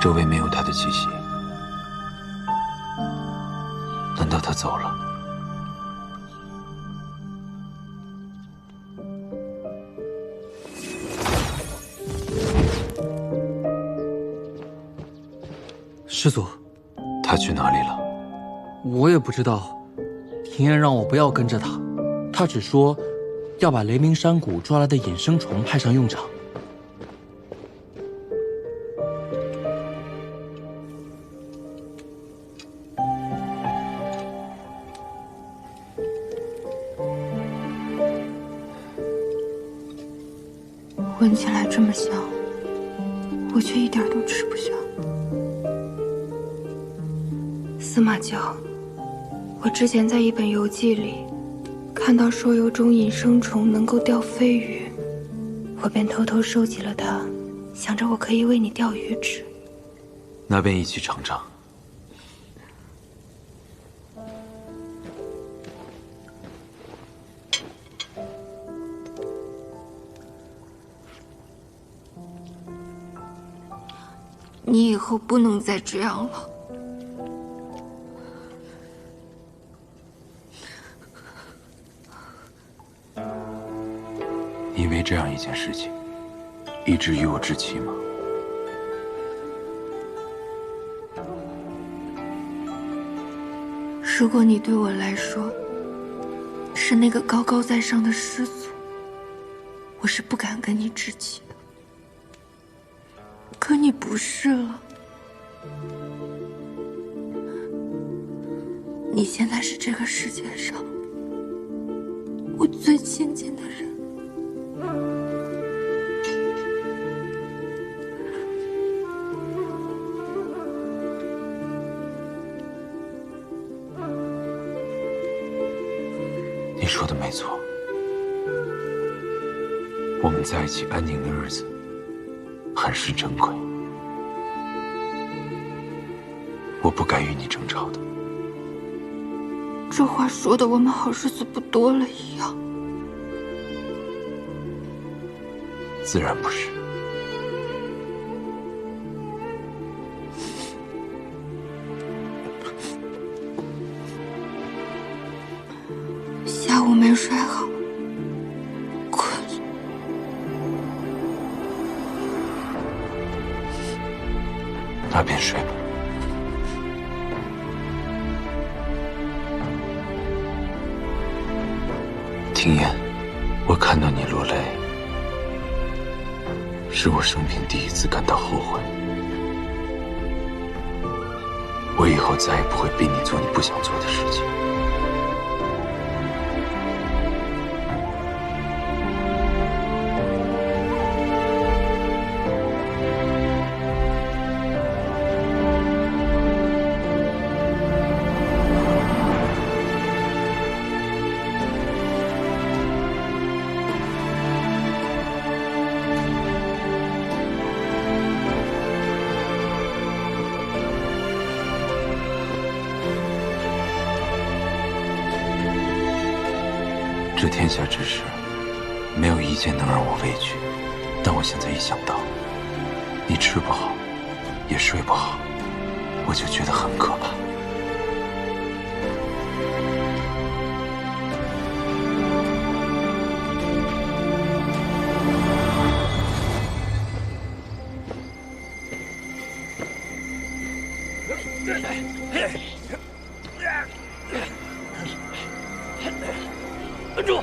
周围没有他的气息，难道他走了？师祖，他去哪里了？我也不知道。庭院让我不要跟着他，他只说要把雷鸣山谷抓来的衍生虫派上用场。闻起来这么香，我却一点都吃不消。司马教，我之前在一本游记里看到说有种隐生虫能够钓飞鱼，我便偷偷收集了它，想着我可以为你钓鱼吃。那便一起尝尝。你以后不能再这样了。因为这样一件事情，一直与我置气吗？如果你对我来说是那个高高在上的师祖，我是不敢跟你置气的。可你不是了，你现在是这个世界上我最亲近的人。你说的没错，我们在一起安宁的日子很是珍贵，我不该与你争吵的。这话说的我们好日子不多了一样。自然不是。下午没睡好，困。那便睡吧。听言，我看到你落泪，是我生平第一次感到后悔。我以后再也不会逼你做你不想做的事情。这天下之事，没有一件能让我畏惧。但我现在一想到，你吃不好，也睡不好，我就觉得很可怕。稳住！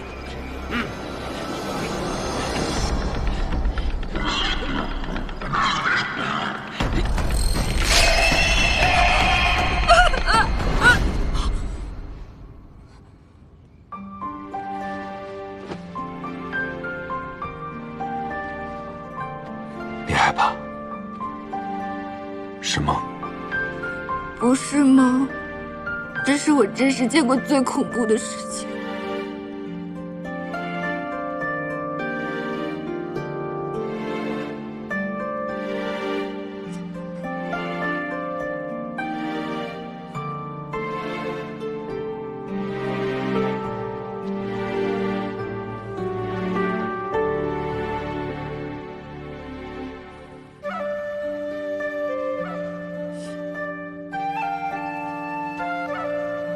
别害怕，是梦。不是吗？这是我真实见过最恐怖的事情。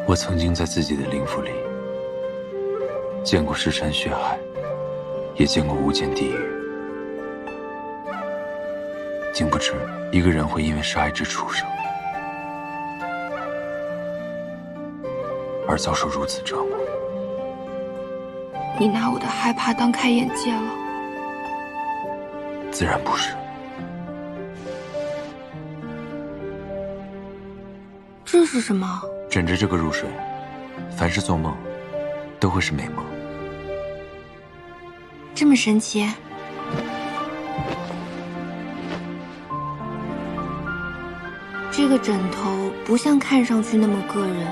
我曾经在自己的灵府里见过尸山血海，也见过无间地狱，竟不知一个人会因为杀一只畜生而遭受如此折磨。你拿我的害怕当开眼界了？自然不是。这是什么？枕着这个入睡，凡是做梦，都会是美梦。这么神奇？这个枕头不像看上去那么个人，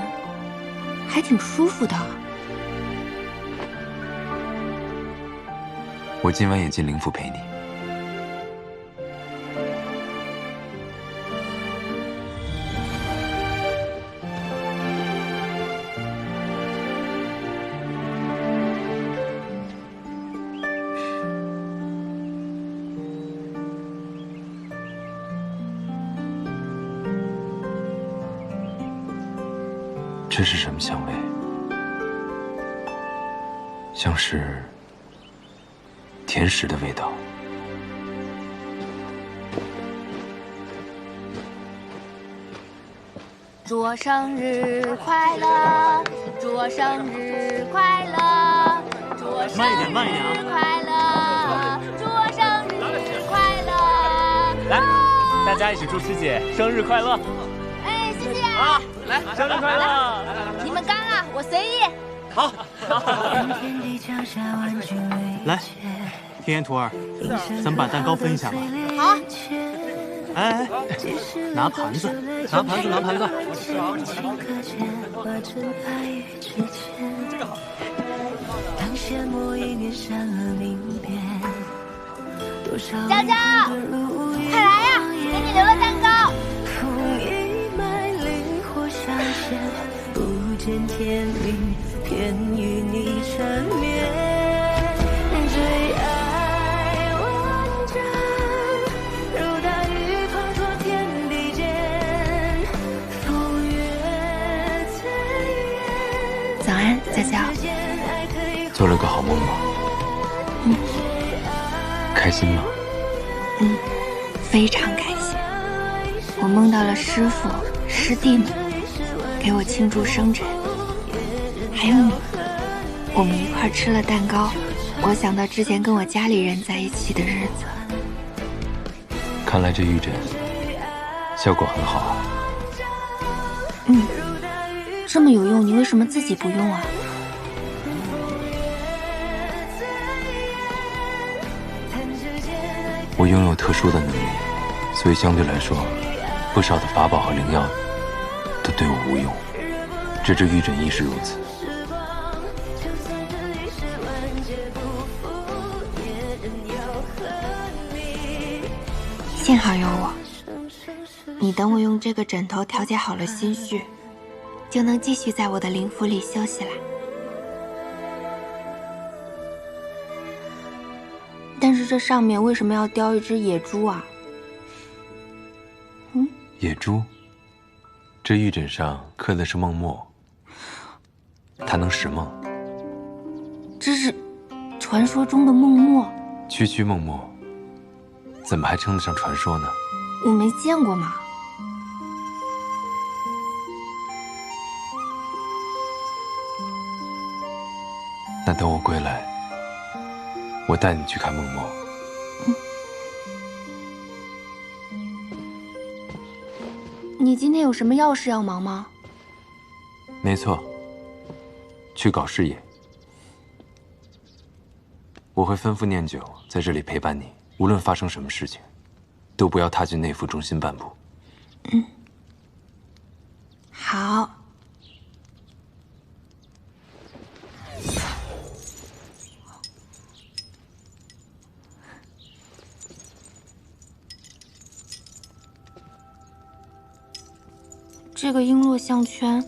还挺舒服的。我今晚也进灵府陪你。这是什么香味？像是甜食的味道。祝我生日快乐！祝我生日快乐！祝我生日快乐！祝我生日快乐！来，大家一起祝师姐生日快乐！哎，谢谢啊！来，生日快乐！你们干啊，我随意。好。来，天言徒儿，咱们把蛋糕分一下吧。好。哎，拿盘子，拿盘子，拿盘子。这个好。娇娇，快来呀，给你留了蛋糕。不见天明，偏与你缠绵。最爱万丈，如大雨滂沱天地间，风月在远。早安，娇娇。做了个好梦吗？开心吗？非常开心。我梦到了师父、师弟们给我庆祝生辰，还有你，我们一块吃了蛋糕。我想到之前跟我家里人在一起的日子。看来这玉枕效果很好。这么有用，你为什么自己不用啊？我拥有特殊的能力，所以相对来说，不少的法宝和灵药都对我无用。这只玉枕亦是如此。幸好有我，你等我用这个枕头调节好了心绪，就能继续在我的灵府里休息啦。但是这上面为什么要雕一只野猪啊？野猪？这玉枕上刻的是梦墨，它能识梦。这是传说中的梦墨？区区梦墨，怎么还称得上传说呢？我没见过嘛。那等我归来，我带你去看梦墨。你今天有什么要事要忙吗？没错，去搞事业。我会吩咐念九在这里陪伴你，无论发生什么事情，都不要踏进内府中心半步。好。这个璎珞项圈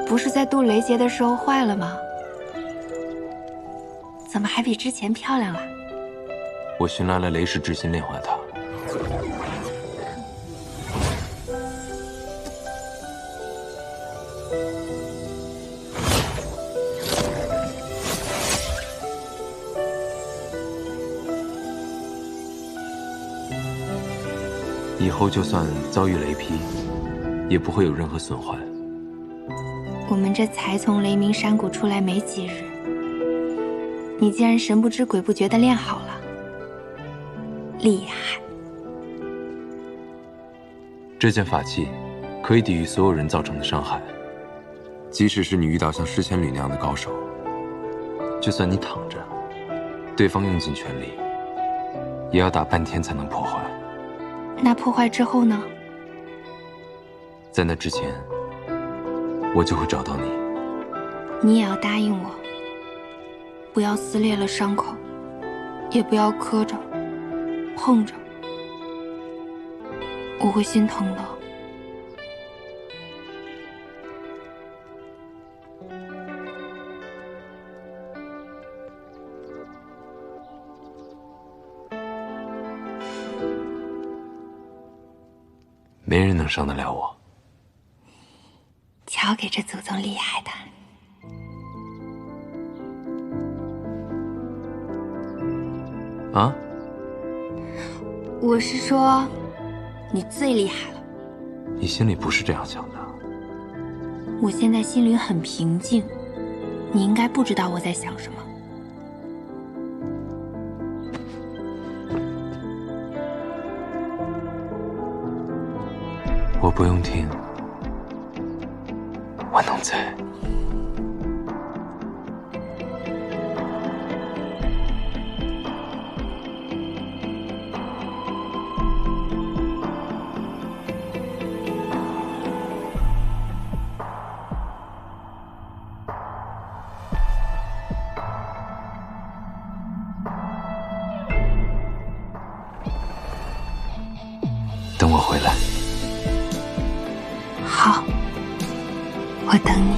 不是在渡雷劫的时候坏了吗？怎么还比之前漂亮了？我寻来了雷氏至心炼化塔。以后就算遭遇雷劈，也不会有任何损坏。我们这才从雷鸣山谷出来没几日，你竟然神不知鬼不觉地练好了，厉害！这件法器可以抵御所有人造成的伤害，即使是你遇到像诗仙侣那样的高手，就算你躺着，对方用尽全力，也要打半天才能破坏。那破坏之后呢？在那之前，我就会找到你。你也要答应我，不要撕裂了伤口，也不要磕着、碰着，我会心疼的。没人能伤得了我。交给这祖宗厉害的。啊？我是说，你最厉害了。你心里不是这样想的。我现在心里很平静，你应该不知道我在想什么。我不用听，我能猜。等我回来。好，我等你。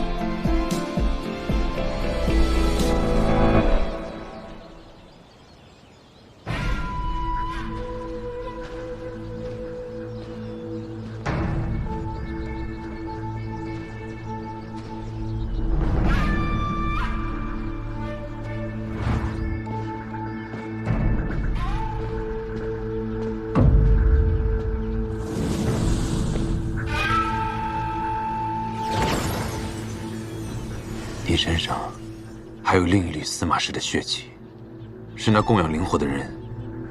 你身上还有另一缕司马氏的血气，是那供养灵火的人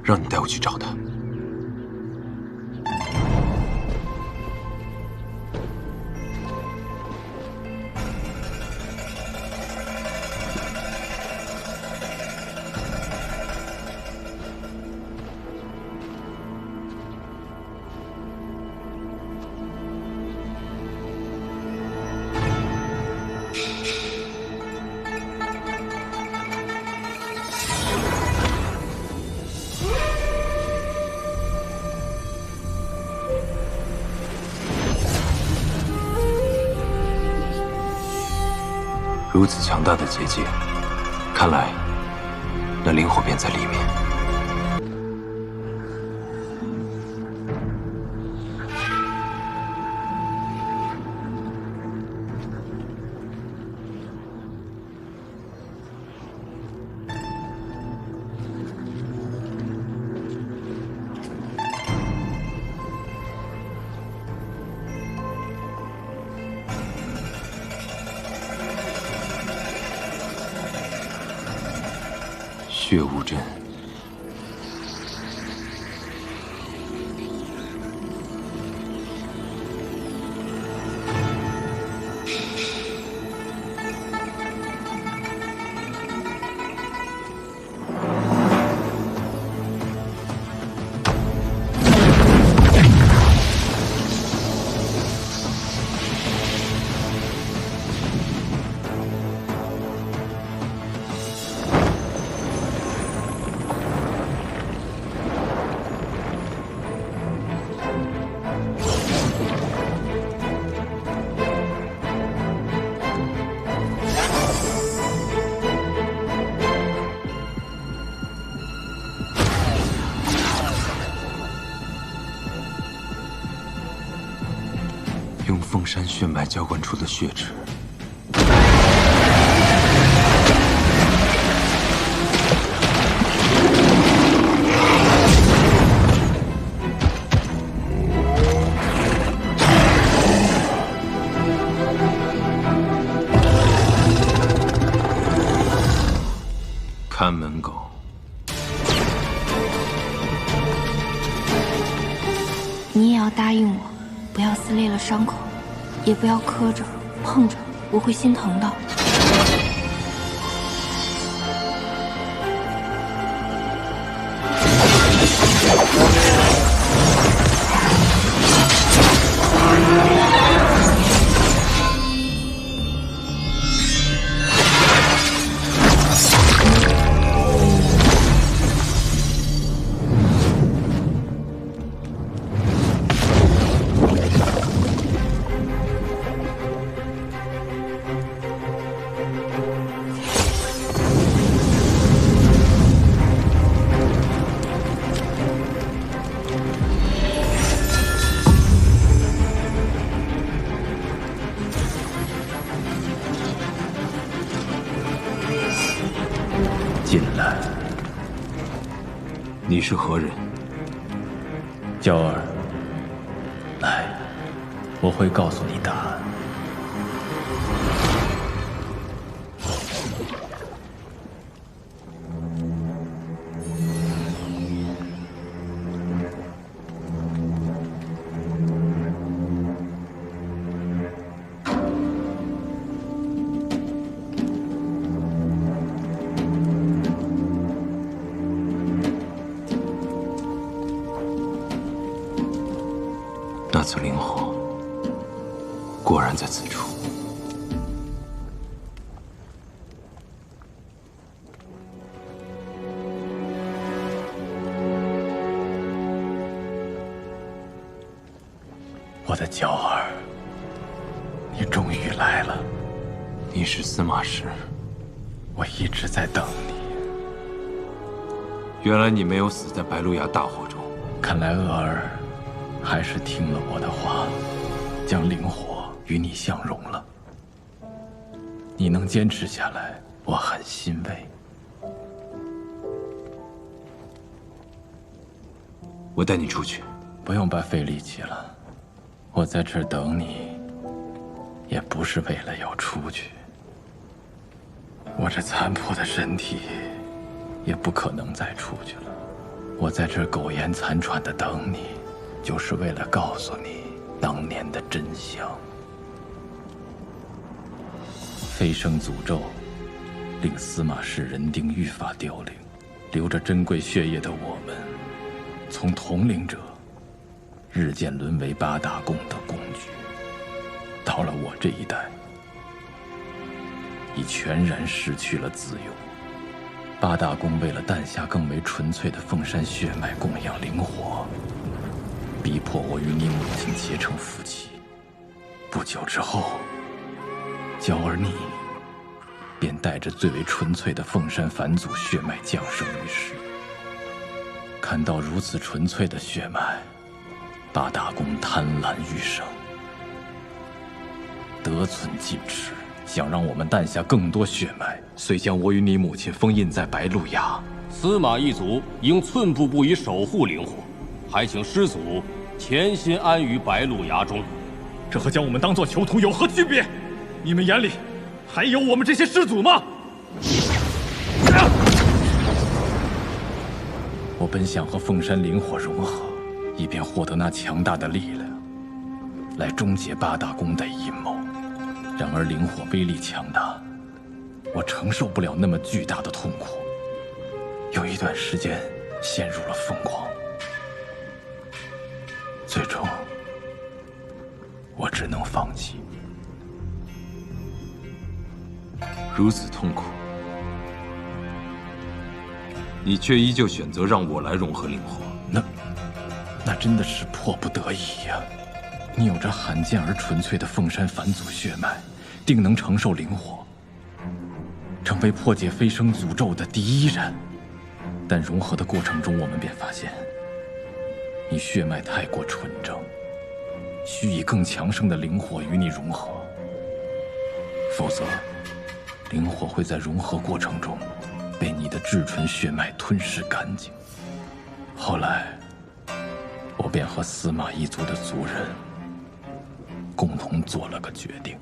让你带我去找他。如此强大的结界，看来那灵火便在里面。血雾阵，用凤山血脉浇灌出的血池。看门狗。你也要答应我，不要撕裂了伤口，也不要磕着、碰着，我会心疼的。进来。你是何人？娇儿，来，我会告诉你答案。那次灵火果然在此处。我的娇儿，你终于来了。你是司马氏，我一直在等你。原来你没有死在白鹿崖大火中。看来娥儿还是听了我的话，将灵火与你相融了。你能坚持下来，我很欣慰。我带你出去。不用白费力气了，我在这儿等你，也不是为了要出去。我这残破的身体，也不可能再出去了。我在这儿苟延残喘的等你，就是为了告诉你当年的真相。飞升诅咒令司马氏人丁愈发凋零，流着珍贵血液的我们，从统领者日渐沦为八大宫的工具。到了我这一代，已全然失去了自由。八大宫为了诞下更为纯粹的凤山血脉供养灵火，逼迫我与你母亲结成夫妻。不久之后，娇儿你便带着最为纯粹的凤山返祖血脉降生于世。看到如此纯粹的血脉，八大宫贪婪愈盛，得寸进尺，想让我们诞下更多血脉，遂将我与你母亲封印在白鹿崖。司马一族应寸步不离守护灵火，还请师祖潜心安于白鹿崖中。这和将我们当作囚徒有何区别？你们眼里还有我们这些师祖吗？我本想和凤山灵火融合，以便获得那强大的力量，来终结八大宫的阴谋。然而灵火威力强大，我承受不了那么巨大的痛苦，有一段时间陷入了疯狂。最终，我只能放弃。如此痛苦，你却依旧选择让我来融合灵火。那真的是迫不得已呀！你有着罕见而纯粹的凤山返祖血脉，定能承受灵火，成为破解飞升诅咒的第一人。但融合的过程中，我们便发现，你血脉太过纯正，需以更强盛的灵火与你融合，否则灵火会在融合过程中被你的至纯血脉吞噬干净。后来，我便和司马一族的族人共同做了个决定：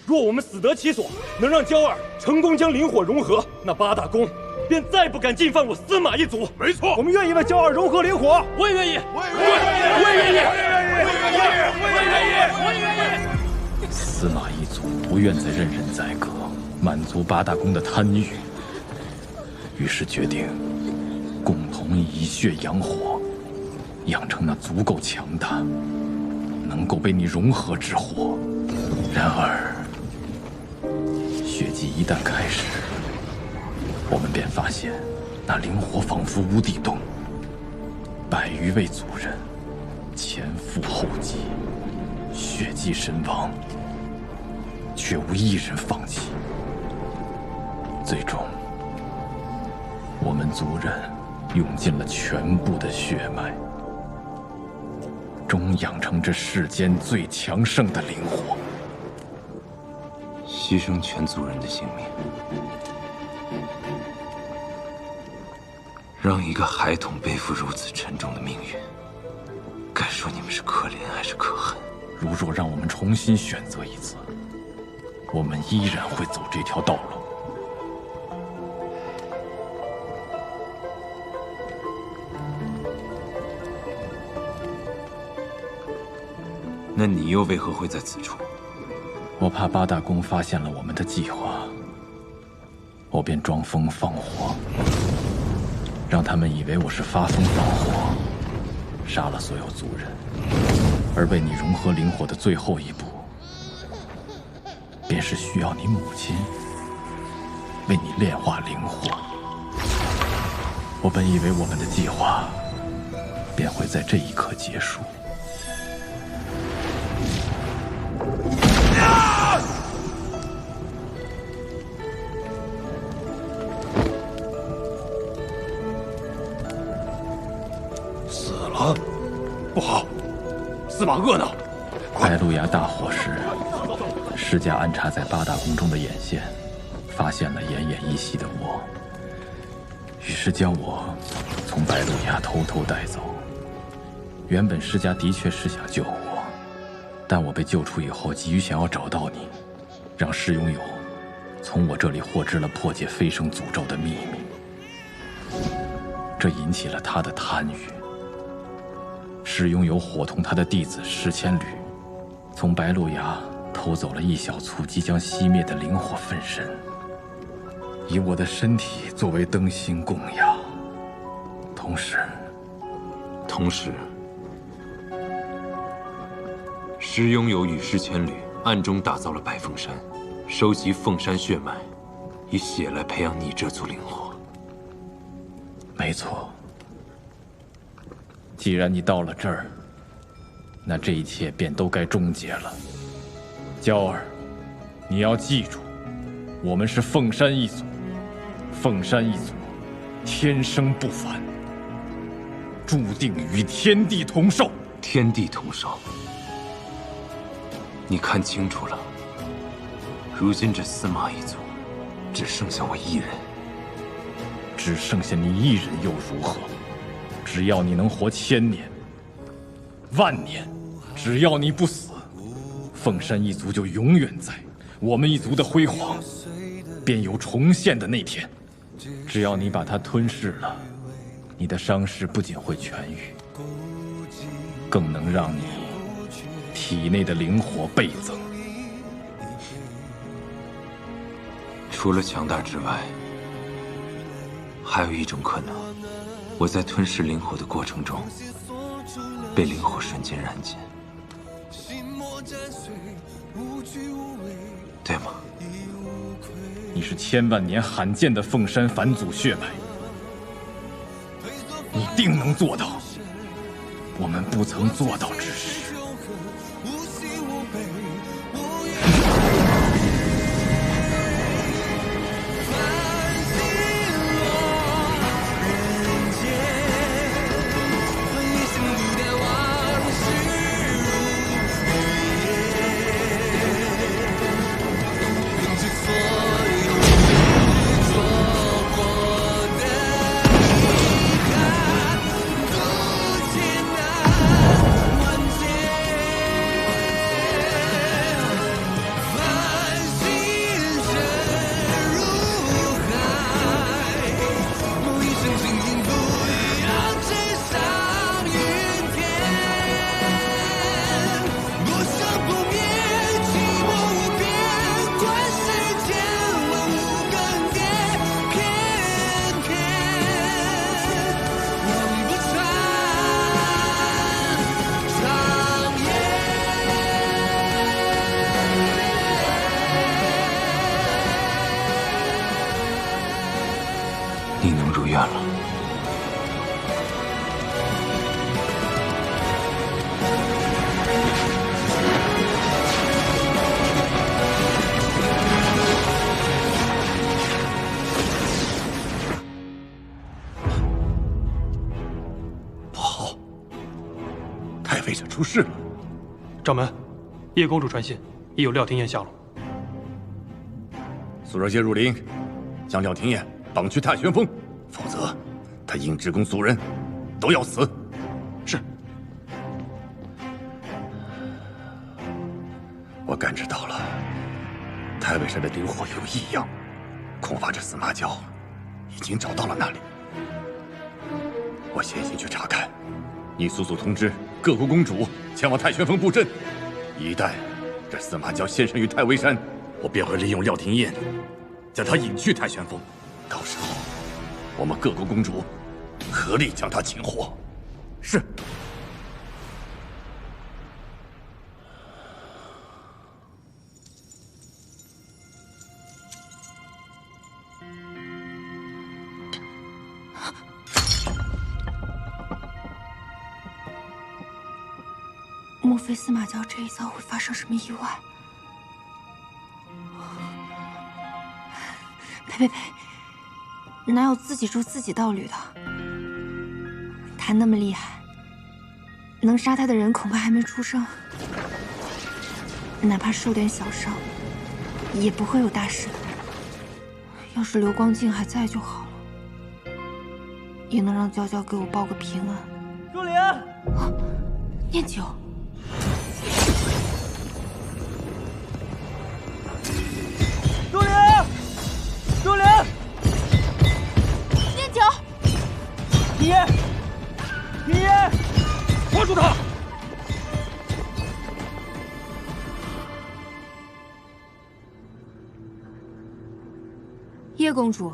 若我们死得其所，能让娇儿成功将灵火融合，那八大宫便再不敢进犯我司马一族。没错，我们愿意为娇儿融合灵火。我也愿意，我也愿意。司马一族不愿再任人宰割，满足八大公的贪欲，于是决定共同以血养火，养成那足够强大，能够被你融合之火。然而，血祭一旦开始，我们便发现那灵火仿佛无底洞，100余位族人前赴后继，血祭身亡，却无一人放弃。最终，我们族人用尽了全部的血脉，终养成这世间最强盛的灵火。牺牲全族人的性命，让一个孩童背负如此沉重的命运，该说你们是可怜还是可恨？如若让我们重新选择一次，我们依然会走这条道路。那你又为何会在此处？我怕八大公发现了我们的计划，我便装疯放火，让他们以为我是发疯放火，杀了所有族人。而为你融合灵火的最后一步，便是需要你母亲为你炼化灵火。我本以为我们的计划便会在这一刻结束。死了，不好，司马恶呢？白鹿崖大火时，世家安插在八大宫中的眼线，发现了奄奄一息的我，于是将我从白鹿崖偷偷带走。原本世家的确是想救我，但我被救出以后，急于想要找到你，让世拥有从我这里获知了破解飞升诅咒的秘密，这引起了他的贪欲。世拥有伙同他的弟子10千缕，从白鹿崖偷走了一小簇即将熄灭的灵火分身，以我的身体作为灯芯供养。同时，师拥有与10千缕暗中打造了白凤山，收集凤山血脉，以血来培养你这簇灵火。没错。既然你到了这儿，那这一切便都该终结了。娇儿，你要记住，我们是凤山一族，凤山一族天生不凡，注定与天地同寿。天地同寿，你看清楚了，如今这司马一族只剩下我一人。只剩下你一人又如何？只要你能活1000年、10000年，只要你不死，凤山一族就永远在，我们一族的辉煌便有重现的那天。只要你把它吞噬了，你的伤势不仅会痊愈，更能让你体内的灵火倍增。除了强大之外，还有一种可能，我在吞噬灵火的过程中，被灵火瞬间燃尽，对吗？你是1000万年罕见的凤山返祖血脉，你定能做到我们不曾做到之事。愿了。不好，太尉者出事了。掌门，叶公主传信，已有廖廷彦下落。速热介入林，将廖廷彦绑去太玄峰，否则他因职攻族人，都要死。是。我感知到了，太尉山的灵火有异样，恐怕这司马娇已经找到了那里。我先行去查看，你速速通知各国公主前往太玄峰布阵。一旦这司马娇现身于太尉山，我便会利用廖廷彦，将他引去太玄峰。到时候，我们各国公主合力将他擒获。是。莫非司马娇这一遭会发生什么意外？呸！哪有自己助自己道侣的？他那么厉害，能杀他的人恐怕还没出生，哪怕受点小伤，也不会有大事的。要是流光镜还在就好了，也能让娇娇给我报个平安。朱灵，念九。朱灵，念九，廷彦，抓住他！叶公主，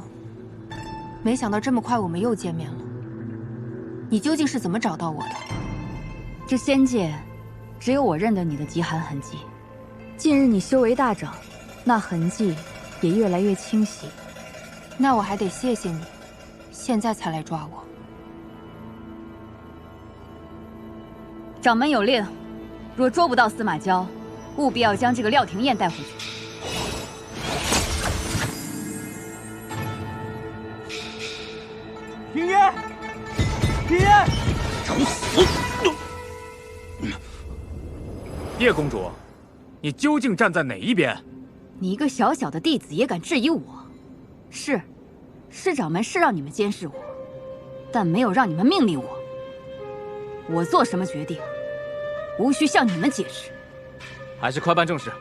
没想到这么快我们又见面了。你究竟是怎么找到我的？这仙界，只有我认得你的极寒痕迹。近日你修为大涨，那痕迹也越来越清晰。那我还得谢谢你，现在才来抓我。掌门有令，若捉不到司马娇，务必要将这个廖廷彦带回去。廷彦，找死！叶公主，你究竟站在哪一边？你一个小小的弟子也敢质疑我？是掌门是让你们监视我，但没有让你们命令我。我做什么决定，无需向你们解释。还是快办正事。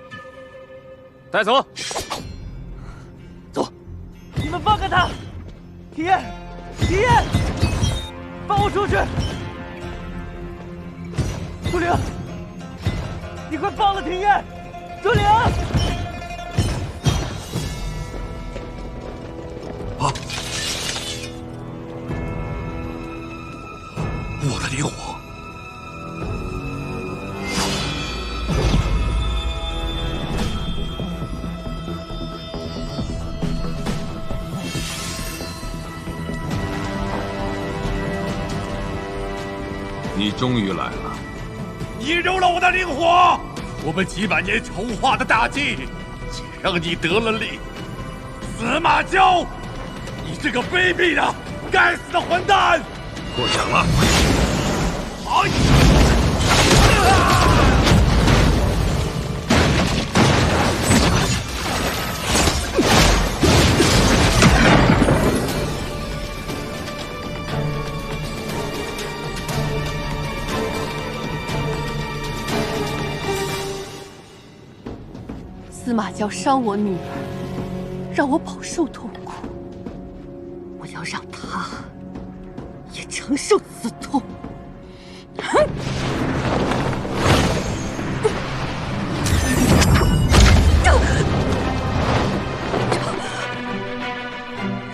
带走。走。你们放开他！廷彦，放我出去！朱灵，你快放了廷彦！朱灵！啊！我的灵火！你终于来了！你揉了我的灵火！我们几百年筹划的大计，竟让你得了利！司马娇，你这个卑鄙的、该死的混蛋！过奖了。哎！司马娇伤我女儿，让我饱受痛苦，我要让她也承受此痛。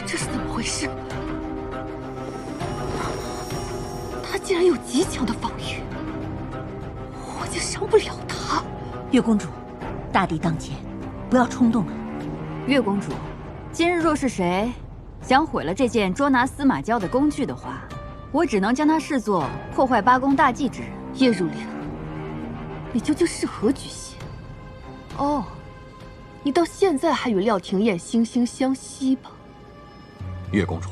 这是怎么回事？他竟然有极强的防御，我竟伤不了他。月公主，大敌当前，不要冲动啊！月公主，今日若是谁想毁了这件捉拿司马娇的工具的话，我只能将它视作破坏八公大计之人。叶如莲，你究竟是何居心？哦，你到现在还与廖廷艳惺惺相惜吧？月公主，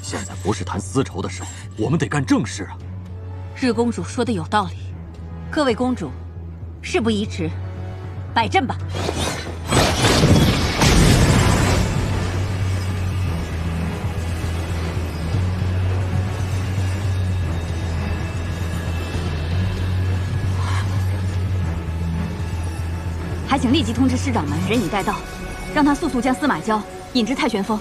现在不是谈私仇的时候，我们得干正事啊。日公主说的有道理，各位公主，事不宜迟，摆阵吧。还请立即通知师长们人已带到，让他速速将司马娇引至太玄峰。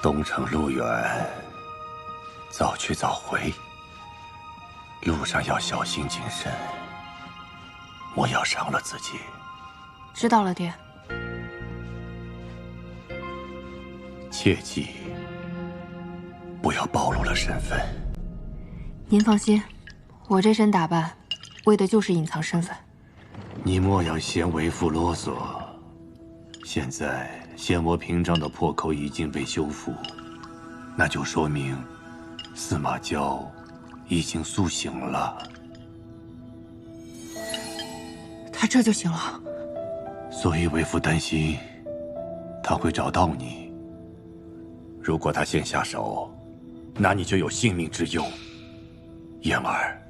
东城路远，早去早回，路上要小心谨慎，莫要伤了自己。知道了，爹。切记，不要暴露了身份。您放心，我这身打扮，为的就是隐藏身份。你莫要嫌为父啰嗦。现在仙魔屏障的破口已经被修复，那就说明司马娇已经苏醒了。他这就行了。所以为父担心他会找到你。如果他先下手，那你就有性命之忧。燕儿，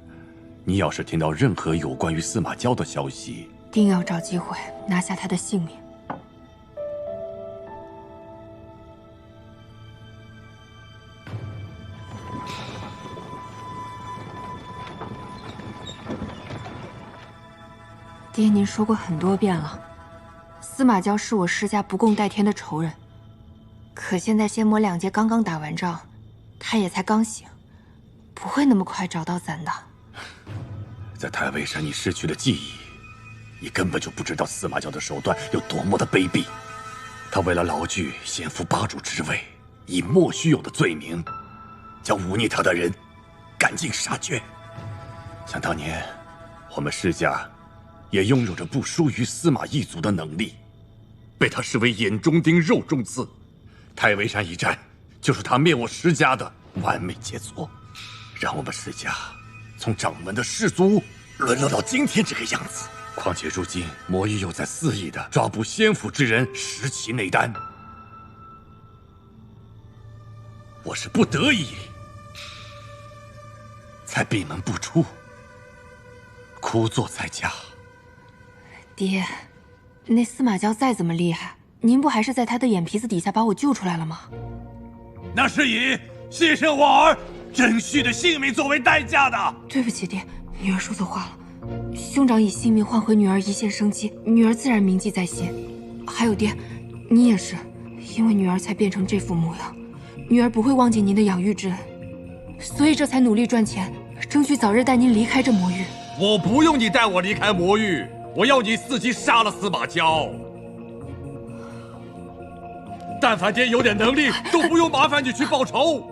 你要是听到任何有关于司马娇的消息，定要找机会拿下他的性命。爹，您说过很多遍了，司马娇是我施家不共戴天的仇人。可现在仙魔两界刚刚打完仗，他也才刚醒，不会那么快找到咱的。在太尉山，你失去了记忆，你根本就不知道司马娇的手段有多么的卑鄙。他为了牢具先父八主之位，以莫须有的罪名，将忤逆他的人赶尽杀绝。想当年，我们施家也拥有着不输于司马一族的能力，被他视为眼中钉、肉中刺。太尉山一战，就是他灭我施家的完美杰作，让我们施家从掌门的士族沦落到今天这个样子。况且如今魔域又在肆意的抓捕仙府之人，食其内丹。我是不得已才闭门不出，苦坐在家。爹，那司马娇再怎么厉害，您不还是在他的眼皮子底下把我救出来了吗？那是以牺牲我儿珍惜的性命作为代价的。对不起，爹，女儿说错话了。兄长以性命换回女儿一线生机，女儿自然铭记在心。还有爹，你也是，因为女儿才变成这副模样，女儿不会忘记您的养育之恩，所以这才努力赚钱，争取早日带您离开这魔域。我不用你带我离开魔域，我要你自己杀了司马娇。但凡爹有点能力，都不用麻烦你去报仇。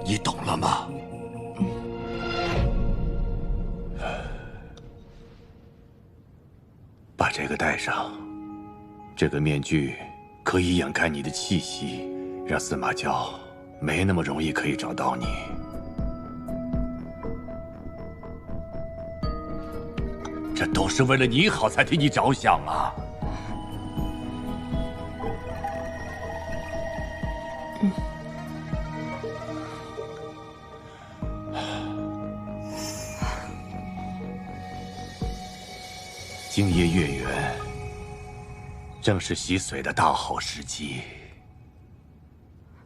你懂了吗？把这个戴上，这个面具可以掩盖你的气息，让司马娇没那么容易可以找到你。这都是为了你好才替你着想啊。今夜月圆，正是洗髓的大好时机。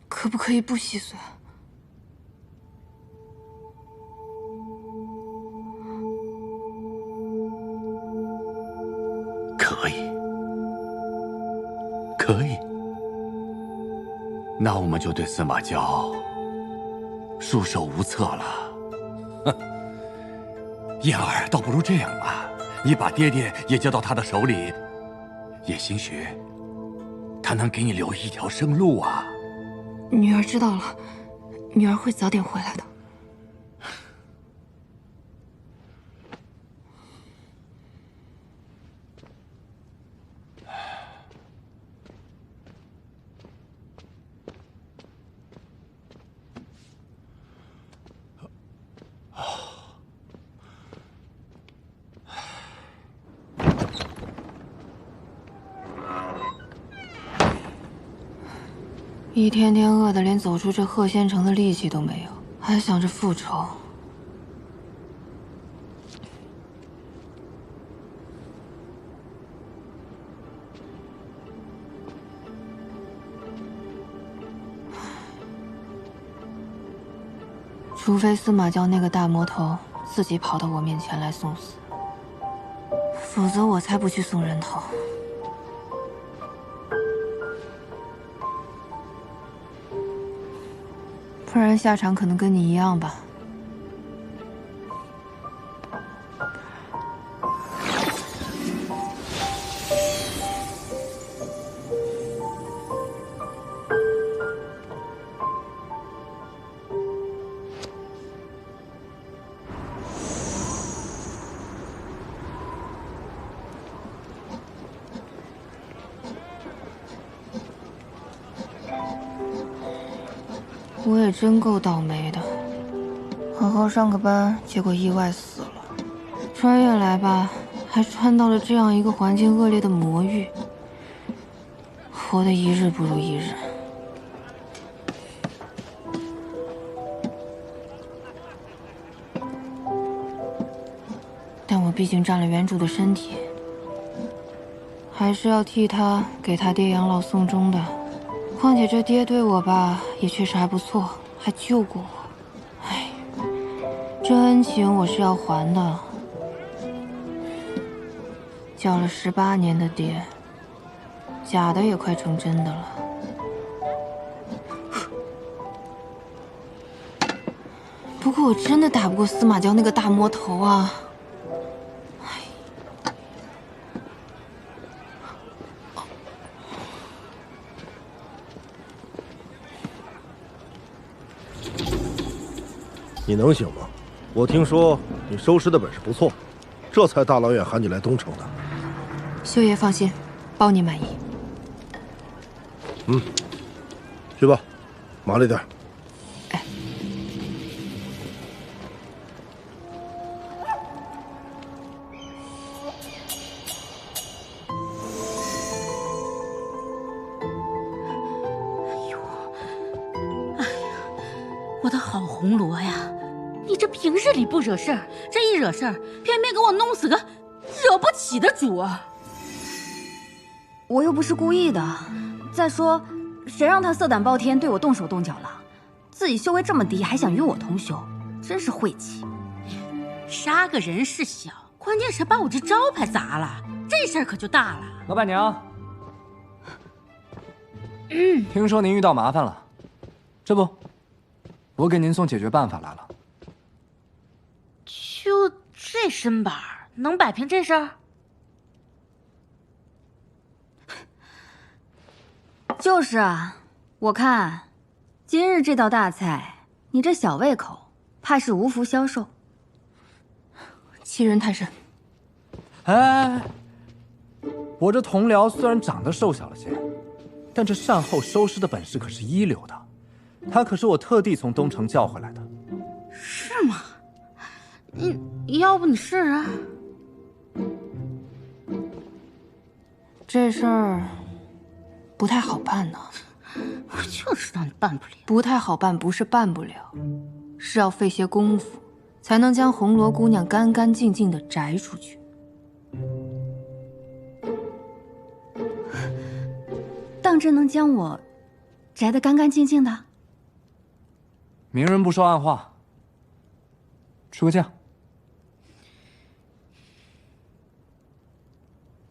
可不可以不洗髓？可以，可以。那我们就对司马教束手无策了。哼，燕儿，倒不如这样吧，你把爹爹也交到他的手里，也兴许他能给你留一条生路啊。女儿知道了，女儿会早点回来的。一天天饿得连走出这鹤仙城的力气都没有，还想着复仇。除非司马教那个大魔头自己跑到我面前来送死，否则我才不去送人头。不然下场可能跟你一样吧。我也真够倒霉的，好好上个班，结果意外死了。穿越来吧，还穿到了这样一个环境恶劣的魔域，活得一日不如一日。但我毕竟占了原主的身体，还是要替他给他爹养老送终的。况且这爹对我吧，也确实还不错，还救过我。哎，这恩情我是要还的。叫了18年的爹，假的也快成真的了。不过我真的打不过司马教那个大魔头啊！你能行吗？我听说你收尸的本事不错，这才大老远喊你来东城的。修爷放心，包你满意。去吧，麻利点。我的好红罗呀！你这平日里不惹事儿，这一惹事儿，偏偏给我弄死个惹不起的主儿。我又不是故意的。再说，谁让他色胆包天，对我动手动脚了？自己修为这么低，还想与我同修，真是晦气。杀个人是小，关键是把我这招牌砸了，这事儿可就大了。老板娘，听说您遇到麻烦了，这不，我给您送解决办法来了。就这身板能摆平这事儿？就是啊，我看今日这道大菜，你这小胃口怕是无福消受。欺人太甚！哎，我这同僚虽然长得瘦小了些，但这善后收尸的本事可是一流的。他可是我特地从东城叫回来的。是吗？要不你试试？这事儿不太好办呢。我就知道你办不了。不太好办，不是办不了，是要费些功夫，才能将红罗姑娘干干净净的摘出去。当真能将我摘得干干净净的？明人不说暗话，吃个酱。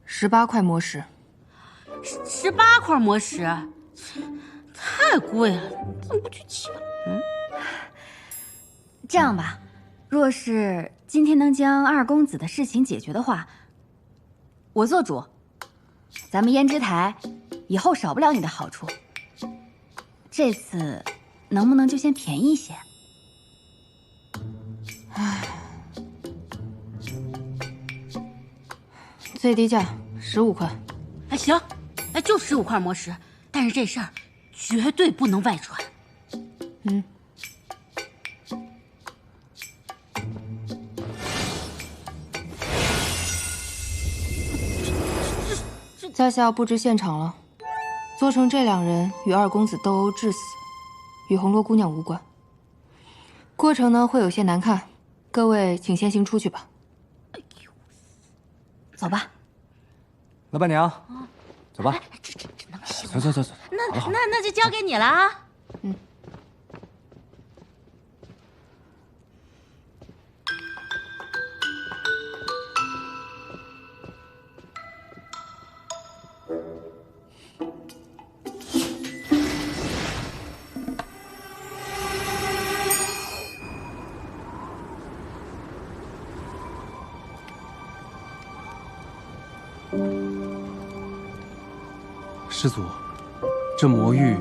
18块魔石。18块魔石，太贵了，怎么不去抢？这样吧，若是今天能将二公子的事情解决的话，我做主。咱们胭脂台以后少不了你的好处。这次能不能就先便宜些？最低价15块。哎，行，哎，就15块魔石，但是这事儿绝对不能外传。在下布置现场了，做成这2人与二公子斗殴致死，与红罗姑娘无关。过程呢会有些难看，各位请先行出去吧。走吧。老板娘，走吧。这能行？走。那就交给你了啊。师祖，这魔域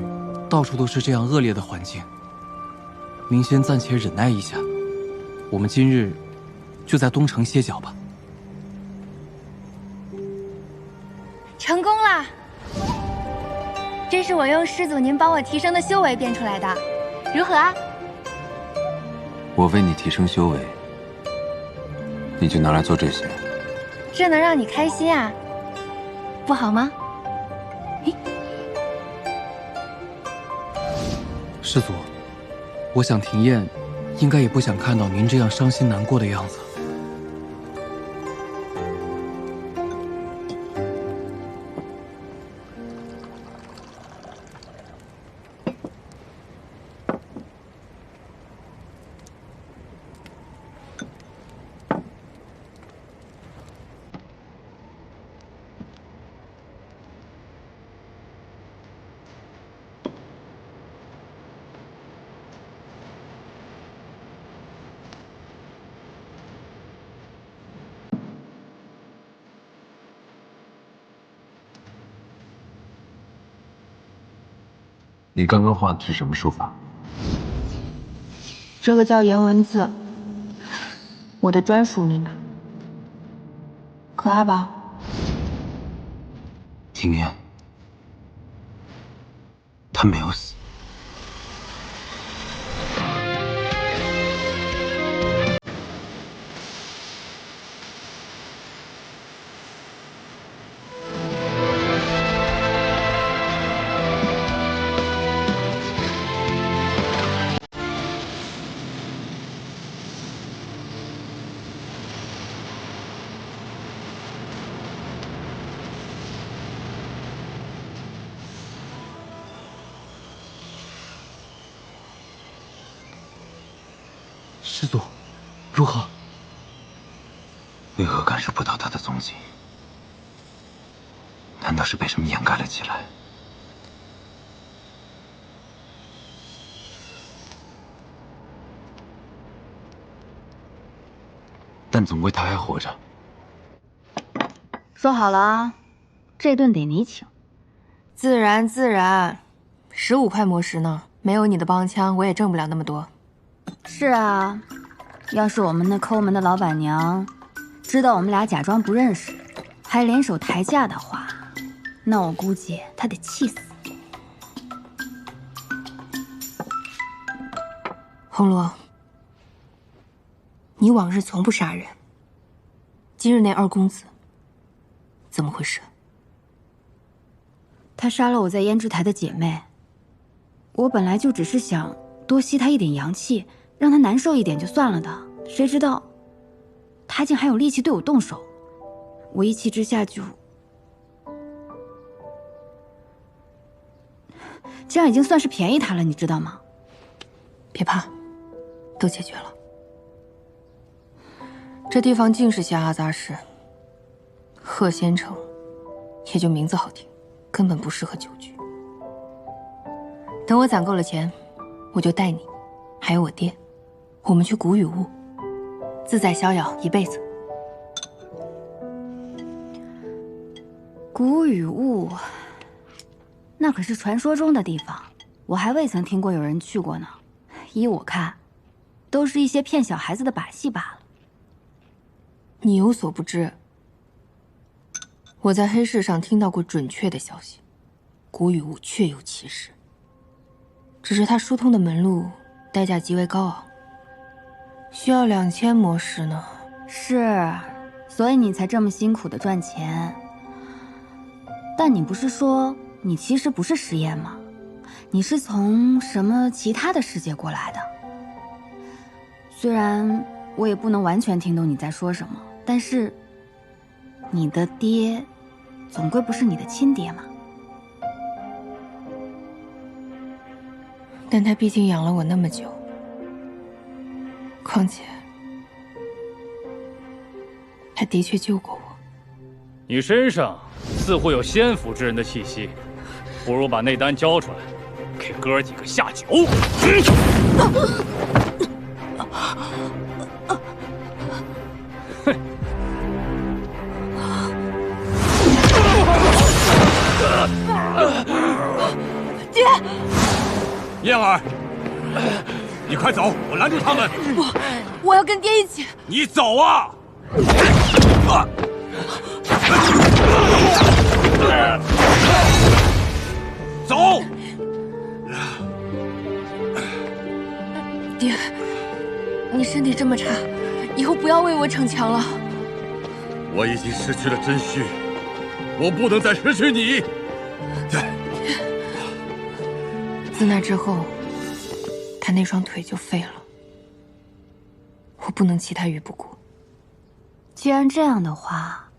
到处都是这样恶劣的环境，您先暂且忍耐一下，我们今日就在东城歇脚吧。成功啦！这是我用师祖您帮我提升的修为变出来的，如何啊？我为你提升修为，你就拿来做这些？这能让你开心啊，不好吗？师祖，我想庭燕应该也不想看到您这样伤心难过的样子。你刚刚画的是什么书法？这个叫颜文字，我的专属密码。可爱吧？庭燕，他没有死。师祖，如何？为何感受不到他的踪迹？难道是被什么掩盖了起来？但总归他还活着。说好了啊，这顿得你请。自然，15块魔石呢，没有你的帮腔，我也挣不了那么多。是啊，要是我们那抠门的老板娘知道我们俩假装不认识，还联手抬价的话，那我估计她得气死。红罗，你往日从不杀人，今日那二公子怎么回事？他杀了我在胭脂台的姐妹。我本来就只是想多吸他一点阳气，让他难受一点就算了的，谁知道他竟还有力气对我动手。我一气之下就……这样已经算是便宜他了，你知道吗？别怕，都解决了。这地方尽是些阿杂事，鹤仙城也就名字好听，根本不适合久居。等我攒够了钱，我就带你，还有我爹，我们去古雨坞，自在逍遥一辈子。古雨坞，那可是传说中的地方，我还未曾听过有人去过呢。依我看，都是一些骗小孩子的把戏罢了。你有所不知，我在黑市上听到过准确的消息，古雨坞确有其事，只是它疏通的门路代价极为高昂，需要2000魔石呢。是，所以你才这么辛苦的赚钱。但你不是说你其实不是实验吗？你是从什么其他的世界过来的？虽然我也不能完全听懂你在说什么，但是你的爹总归不是你的亲爹嘛。但他毕竟养了我那么久，况且他的确救过我。你身上似乎有仙府之人的气息，不如把内丹交出来，给哥几个下酒。爹，燕儿，你快走，我拦住他们。不，我要跟爹一起。你走啊！走！爹，你身体这么差，以后不要为我逞强了。我已经失去了真虚，我不能再失去你。自那之后，他那双腿就废了，我不能弃他于不顾。既然这样的话，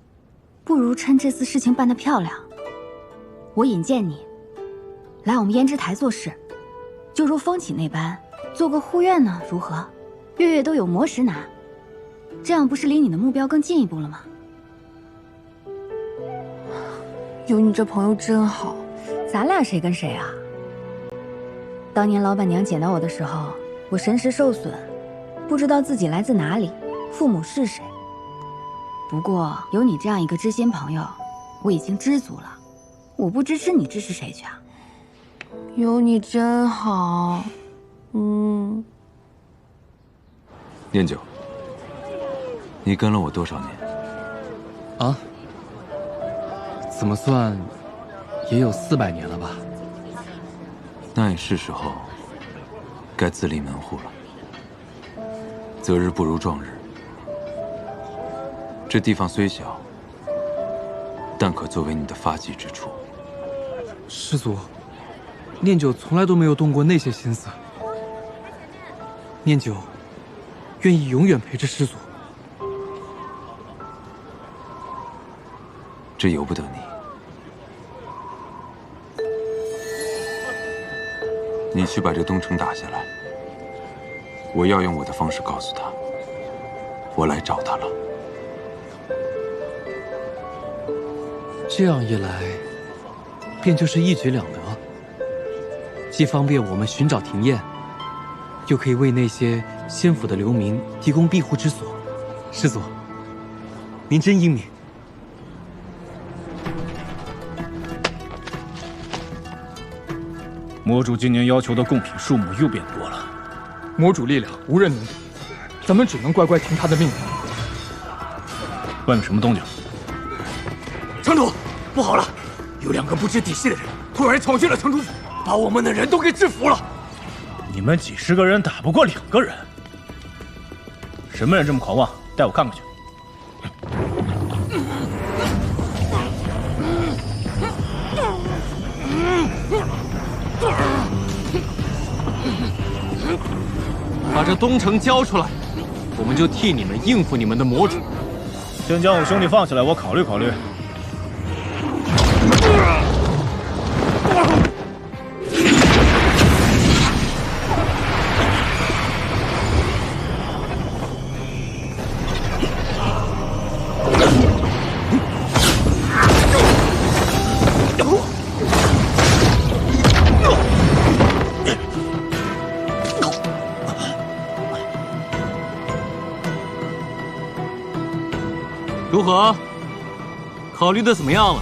不如趁这次事情办得漂亮，我引荐你来我们胭脂台做事，就如风起那般，做个护院呢，如何？月月都有魔石拿，这样不是离你的目标更进一步了吗？有你这朋友真好，咱俩谁跟谁啊？当年老板娘捡到我的时候，我神识受损，不知道自己来自哪里，父母是谁。不过有你这样一个知心朋友，我已经知足了。我不支持你支持谁去啊？有你真好。念九，你跟了我多少年？啊？怎么算，也有400年了吧？那也是时候该自立门户了。择日不如撞日。这地方虽小，但可作为你的发迹之处。师祖，念九从来都没有动过那些心思。念九愿意永远陪着师祖。这由不得你。你去把这东城打下来，我要用我的方式告诉他，我来找他了。这样一来，便就是一举两得，既方便我们寻找庭燕，又可以为那些仙府的流民提供庇护之所。师祖，您真英明。魔主今年要求的贡品数目又变多了，魔主力量无人能敌，咱们只能乖乖听他的命令。外面什么动静？城主，不好了！有2个不知底细的人突然闯进了城主府，把我们的人都给制服了。你们几10个人打不过2个人，什么人这么狂妄？带我看看去。把这东城交出来，我们就替你们应付你们的魔主。先将我兄弟放下来，我考虑考虑。如何？考虑的怎么样了？